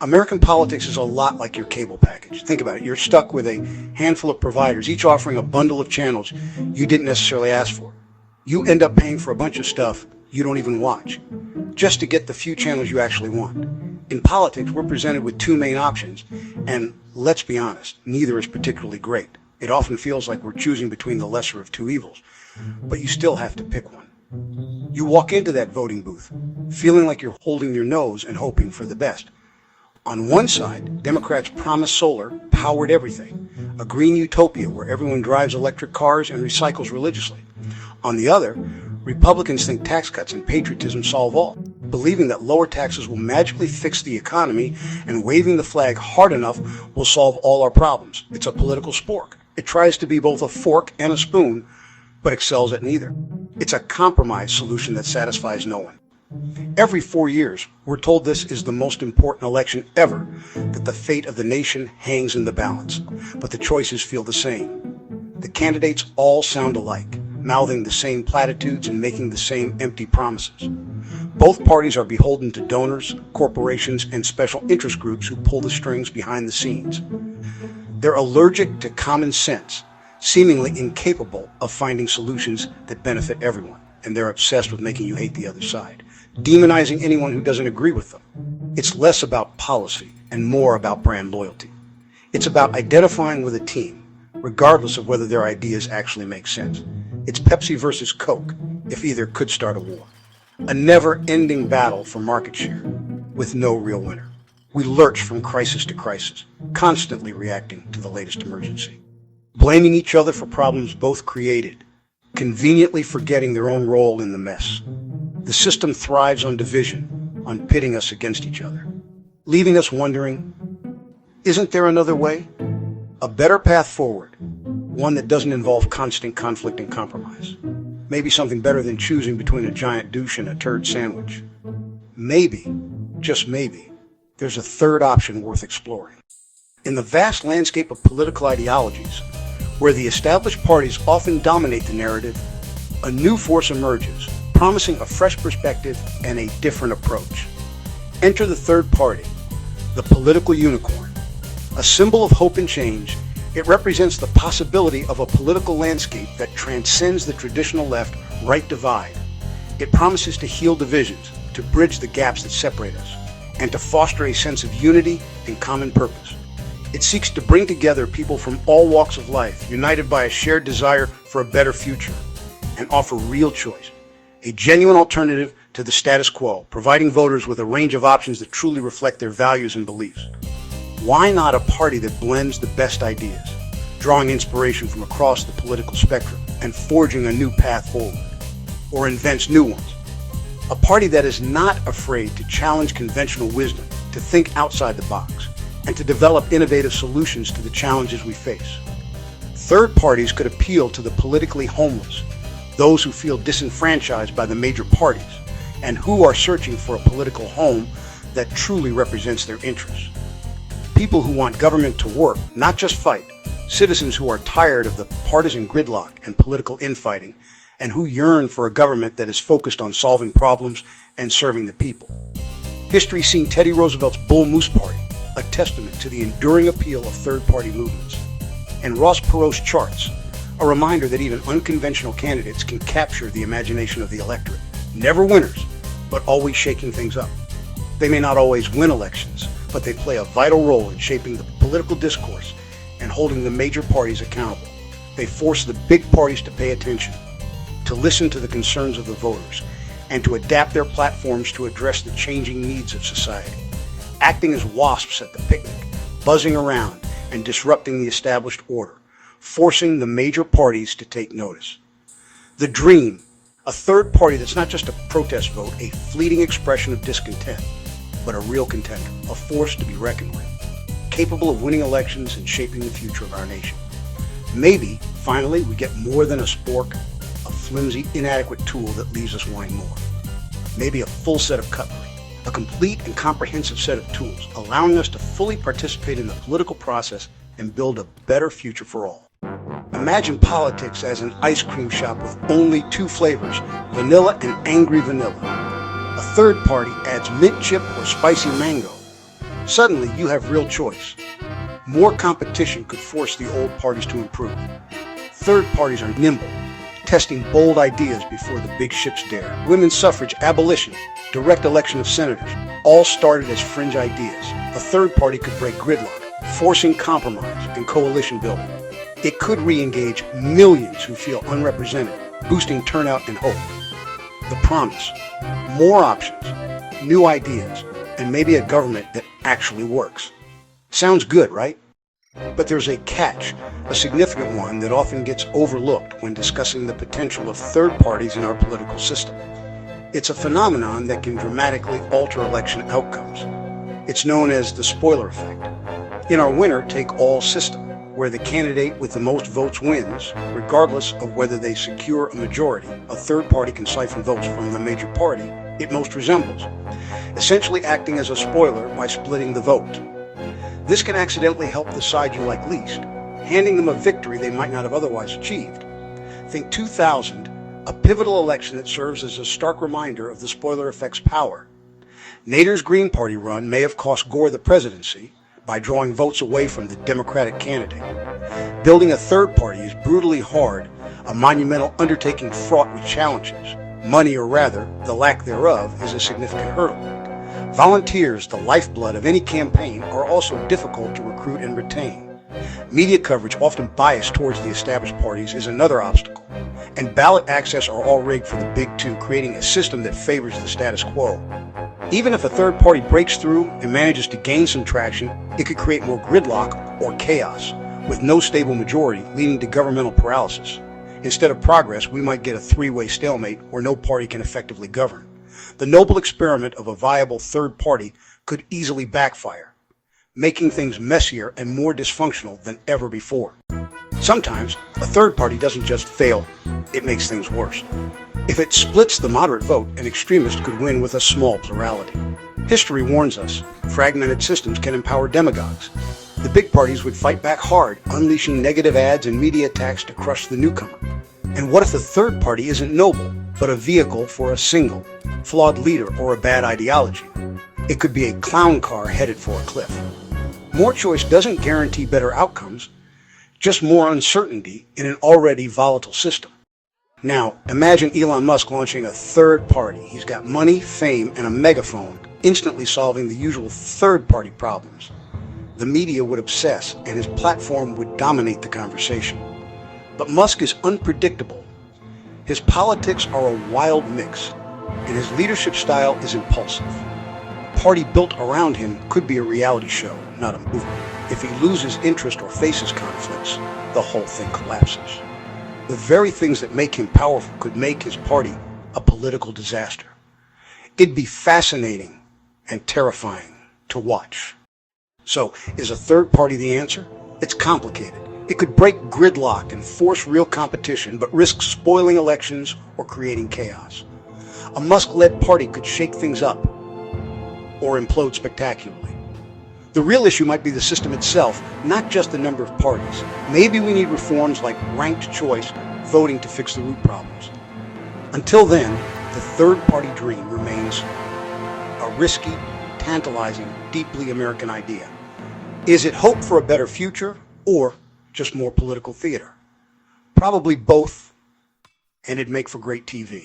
American politics is a lot like your cable package. Think about it. You're stuck with a handful of providers, each offering a bundle of channels you didn't necessarily ask for. You end up paying for a bunch of stuff you don't even watch, just to get the few channels you actually want. In politics, we're presented with two main options, and let's be honest, neither is particularly great. It often feels like we're choosing between the lesser of two evils, but you still have to pick one. You walk into that voting booth, feeling like you're holding your nose and hoping for the best. On one side, Democrats promise solar powered everything, a green utopia where everyone drives electric cars and recycles religiously. On the other, Republicans think tax cuts and patriotism solve all, believing that lower taxes will magically fix the economy and waving the flag hard enough will solve all our problems. It's a political spork. It tries to be both a fork and a spoon, but excels at neither. It's a compromise solution that satisfies no one. Every 4 years, we're told this is the most important election ever, that the fate of the nation hangs in the balance, but the choices feel the same. The candidates all sound alike, mouthing the same platitudes and making the same empty promises. Both parties are beholden to donors, corporations, and special interest groups who pull the strings behind the scenes. They're allergic to common sense, seemingly incapable of finding solutions that benefit everyone, and they're obsessed with making you hate the other side, demonizing anyone who doesn't agree with them. It's less about policy and more about brand loyalty. It's about identifying with a team, regardless of whether their ideas actually make sense. It's Pepsi versus Coke, if either could start a war. A never-ending battle for market share, with no real winner. We lurch from crisis to crisis, constantly reacting to the latest emergency, blaming each other for problems both created, conveniently forgetting their own role in the mess. The system thrives on division, on pitting us against each other, leaving us wondering, isn't there another way? A better path forward, one that doesn't involve constant conflict and compromise. Maybe something better than choosing between a giant douche and a turd sandwich. Maybe, just maybe, there's a third option worth exploring. In the vast landscape of political ideologies, where the established parties often dominate the narrative, a new force emerges, promising a fresh perspective and a different approach. Enter the third party, the political unicorn. A symbol of hope and change, it represents the possibility of a political landscape that transcends the traditional left-right divide. It promises to heal divisions, to bridge the gaps that separate us, and to foster a sense of unity and common purpose. It seeks to bring together people from all walks of life, united by a shared desire for a better future, and offer real choice, a genuine alternative to the status quo, providing voters with a range of options that truly reflect their values and beliefs. Why not a party that blends the best ideas, drawing inspiration from across the political spectrum and forging a new path forward, or invents new ones? A party that is not afraid to challenge conventional wisdom, to think outside the box, and to develop innovative solutions to the challenges we face. Third parties could appeal to the politically homeless, those who feel disenfranchised by the major parties, and who are searching for a political home that truly represents their interests. People who want government to work, not just fight. Citizens who are tired of the partisan gridlock and political infighting, and who yearn for a government that is focused on solving problems and serving the people. History's seen Teddy Roosevelt's Bull Moose Party, a testament to the enduring appeal of third-party movements. And Ross Perot's charts, a reminder that even unconventional candidates can capture the imagination of the electorate. Never winners, but always shaking things up. They may not always win elections, but they play a vital role in shaping the political discourse and holding the major parties accountable. They force the big parties to pay attention, to listen to the concerns of the voters, and to adapt their platforms to address the changing needs of society. Acting as wasps at the picnic, buzzing around and disrupting the established order, forcing the major parties to take notice. The dream, a third party that's not just a protest vote, a fleeting expression of discontent, but a real contender, a force to be reckoned with, capable of winning elections and shaping the future of our nation. Maybe, finally, we get more than a spork, a flimsy, inadequate tool that leaves us wanting more. Maybe a full set of cutlery, a complete and comprehensive set of tools, allowing us to fully participate in the political process and build a better future for all. Imagine politics as an ice cream shop with only two flavors, vanilla and angry vanilla. A third party adds mint chip or spicy mango, Suddenly, you have real choice. More competition could force the old parties to improve. Third parties are nimble, testing bold ideas before the big ships dare. Women's suffrage, abolition, direct election of senators, all started as fringe ideas. A third party could break gridlock, forcing compromise and coalition building. It could re-engage millions who feel unrepresented, boosting turnout and hope. The promise: more options, new ideas, and maybe a government that actually works. Sounds good, right? But there's a catch, a significant one that often gets overlooked when discussing the potential of third parties in our political system. It's a phenomenon that can dramatically alter election outcomes. It's known as the spoiler effect. In our winner-take-all system, where the candidate with the most votes wins, regardless of whether they secure a majority, a third party can siphon votes from the major party it most resembles, essentially acting as a spoiler by splitting the vote. This can accidentally help the side you like least, handing them a victory they might not have otherwise achieved. Think 2000, a pivotal election that serves as a stark reminder of the spoiler effect's power. Nader's Green Party run may have cost Gore the presidency by drawing votes away from the Democratic candidate. Building a third party is brutally hard, a monumental undertaking fraught with challenges. Money, or rather, the lack thereof, is a significant hurdle. Volunteers, the lifeblood of any campaign, are also difficult to recruit and retain. Media coverage, often biased towards the established parties, is another obstacle. And ballot access are all rigged for the big two, creating a system that favors the status quo. Even if a third party breaks through and manages to gain some traction, it could create more gridlock or chaos, with no stable majority, leading to governmental paralysis. Instead of progress, we might get a three-way stalemate where no party can effectively govern. The noble experiment of a viable third party could easily backfire, making things messier and more dysfunctional than ever before. Sometimes, a third party doesn't just fail, it makes things worse. If it splits the moderate vote, an extremist could win with a small plurality. History warns us, fragmented systems can empower demagogues. The big parties would fight back hard, unleashing negative ads and media attacks to crush the newcomer. And what if the third party isn't noble, but a vehicle for a single, flawed leader or a bad ideology? It could be a clown car headed for a cliff. More choice doesn't guarantee better outcomes, just more uncertainty in an already volatile system. Now, imagine Elon Musk launching a third party. He's got money, fame, and a megaphone, instantly solving the usual third-party problems. The media would obsess, and his platform would dominate the conversation. But Musk is unpredictable. His politics are a wild mix, and his leadership style is impulsive. A party built around him could be a reality show, not a movement. If he loses interest or faces conflicts, the whole thing collapses. The very things that make him powerful could make his party a political disaster. It'd be fascinating and terrifying to watch. So, is a third party the answer? It's complicated. It could break gridlock and force real competition, but risks spoiling elections or creating chaos. A Musk-led party could shake things up or implode spectacularly. The real issue might be the system itself, not just the number of parties. Maybe we need reforms like ranked choice voting to fix the root problems. Until then, the third-party dream remains a risky, tantalizing, deeply American idea. Is it hope for a better future or just more political theater? Probably both, and it'd make for great TV.